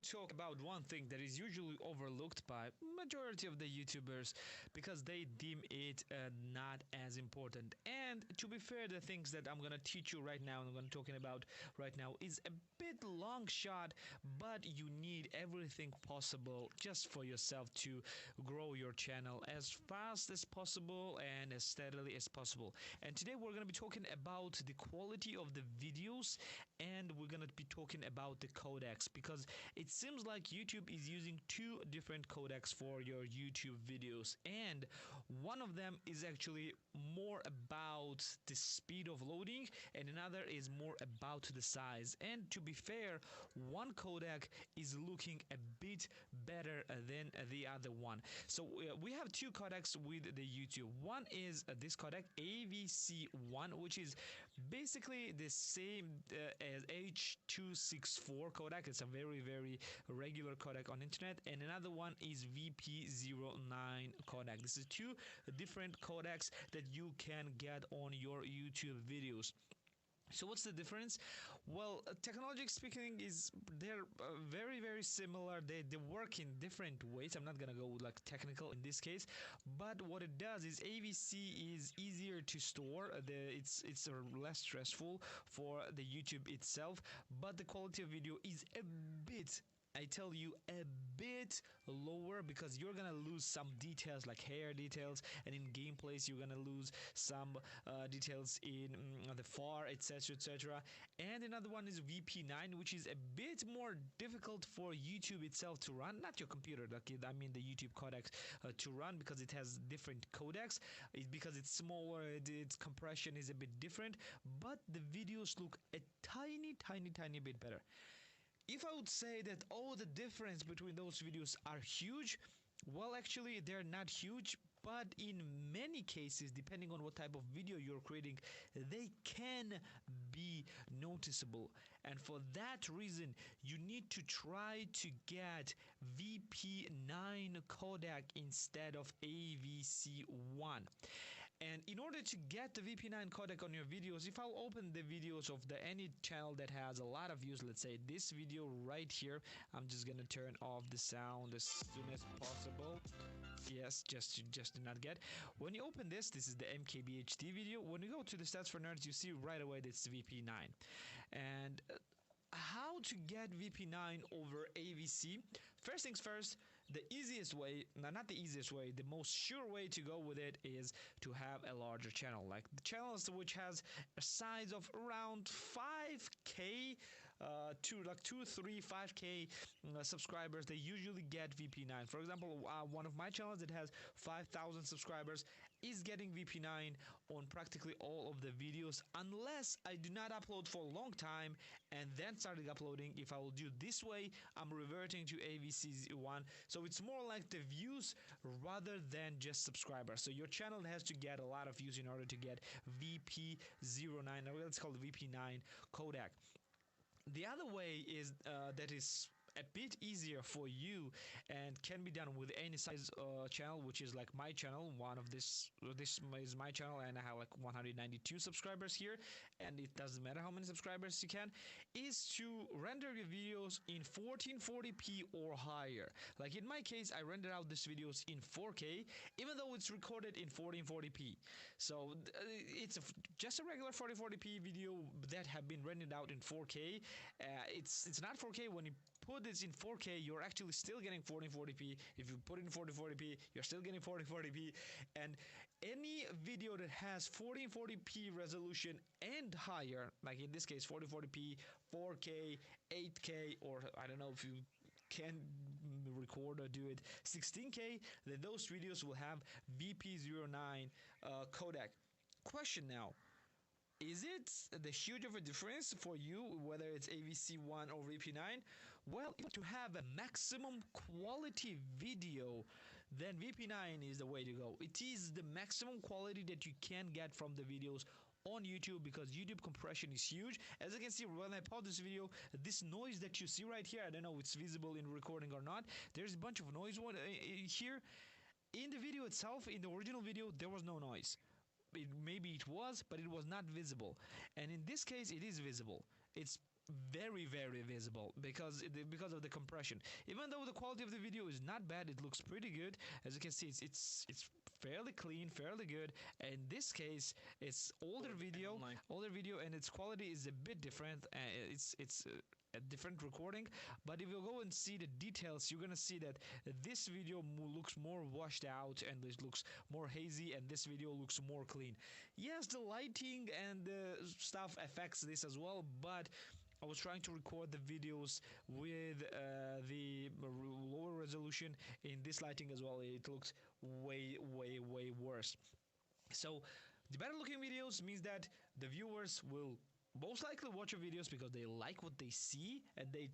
talk about one thing that is usually overlooked by majority of the YouTubers because they deem it not as important. And to be fair, the things that I'm gonna teach you right now and I'm gonna talking about right now is a bit long shot, but you need everything possible just for yourself to grow your channel as fast as possible and as steadily as possible. And today we're gonna be talking about the quality of the videos, and we're gonna be talking about the codecs, because it seems like YouTube is using two different codecs for your YouTube videos, and one of them is actually more about the speed of loading and another is more about the size. And to be fair, one codec is looking a bit better than the other one. So we have two codecs with the YouTube. One is this codec AVC1, which is basically the same as H.264 codec. It's a very regular codec on internet. And another one is vp9 codec. This is two different codecs that you can get on your YouTube videos. So what's the difference? Well, technologically speaking, they're very similar. They work in different ways. I'm not gonna go like technical in this case, but what it does is AVC is easier to store. It's less stressful for the YouTube itself, but the quality of video is a bit, I tell you, a bit lower, because you're gonna lose some details like hair details, and in gameplays you're gonna lose some details in the far, etc. And another one is vp9, which is a bit more difficult for YouTube itself to run, not your computer, like I mean the YouTube codec to run, because it has different codecs. Because it's smaller, its compression is a bit different, but the videos look a tiny bit better. If I would say that the difference between those videos are huge, well, actually they're not huge, but in many cases, depending on what type of video you're creating, they can be noticeable. And for that reason, you need to try to get vp9 codec instead of AVC1. And in order to get the vp9 codec on your videos, if I'll open the videos of any channel that has a lot of views, let's say this video right here, I'm just gonna turn off the sound as soon as possible. Yes, just did not get. When you open this is the MKBHD video. When you go to the stats for nerds, you see right away that it's vp9. And how to get vp9 over AVC? First things first, the easiest way, not the easiest way, the most sure way to go with it is to have a larger channel. Like the channels which has a size of around 5k to like 2, 3, 5k subscribers, they usually get vp9. For example, one of my channels that has 5,000 subscribers is getting vp9 on practically all of the videos, unless I do not upload for a long time and then starting uploading. If I will do this way, I'm reverting to AVC1. So it's more like the views rather than just subscribers. So your channel has to get a lot of views in order to get vp09, or let's call it vp9 codec. The other way is that is a bit easier for you and can be done with any size channel, which is like my channel. This is my channel, and I have like 192 subscribers here, and it doesn't matter how many subscribers you can, is to render your videos in 1440p or higher. Like in my case, I render out these videos in 4K, even though it's recorded in 1440p. So it's just a regular 1440p video that have been rendered out in 4K. It's not 4K. When you put this in 4K, you're actually still getting 1440p. If you put it in 1440p, you're still getting 1440p. And any video that has 1440p resolution and higher, like in this case 1440p, 4K, 8K, or I don't know if you can record or do it 16K, then those videos will have vp09 codec. Question now: is it the huge of a difference for you whether it's AVC1 or vp9? Well, if you want to have a maximum quality video, then vp9 is the way to go. It is the maximum quality that you can get from the videos on YouTube, because YouTube compression is huge. As you can see, when I pause this video, this noise that you see right here, I don't know if it's visible in recording or not, there's a bunch of noise here. In the video itself, in the original video, there was no noise. Maybe it was, but it was not visible. And in this case, it is visible. It's very visible because because of the compression. Even though the quality of the video is not bad, it looks pretty good. As you can see, it's fairly clean, fairly good. In this case, it's older video, and its quality is a bit different. It's a different recording, but if you go and see the details, you're gonna see that this video looks more washed out and it looks more hazy, and this video looks more clean. Yes, the lighting and the stuff affects this as well, but I was trying to record the videos with the lower resolution. In this lighting as well, it looks way worse. So the better looking videos means that the viewers will most likely watch your videos because they like what they see and they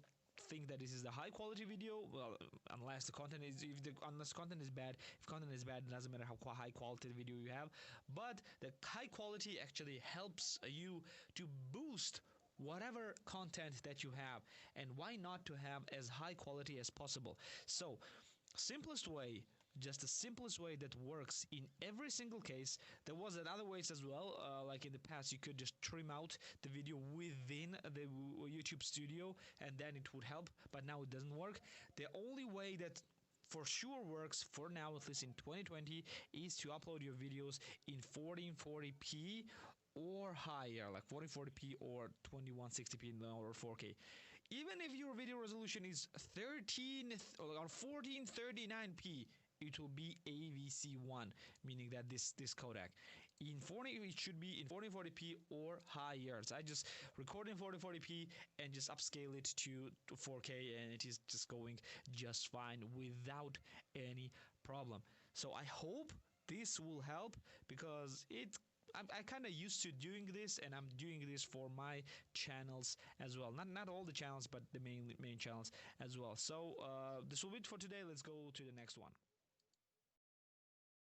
think that this is the high quality video. Well, unless the content is unless content is bad. If content is bad, it doesn't matter how high quality video you have. But the high quality actually helps you to boost whatever content that you have, and why not to have as high quality as possible. So simplest way, just the simplest way that works in every single case. There was another ways as well, like in the past you could just trim out the video within the YouTube studio and then it would help, but now it doesn't work. The only way that for sure works for now, at least in 2020, is to upload your videos in 1440p or higher, like 1440p or 2160p or 4K. Even if your video resolution is 13 or 1439p, it will be AVC1, meaning that this codec. In 40, it should be in 1440p or higher. So I just record in 1440p and just upscale it to 4K, and it is just going just fine without any problem. So I hope this will help, because I kind of used to doing this, and I'm doing this for my channels as well. Not all the channels, but the main channels as well. So this will be it for today. Let's go to the next one.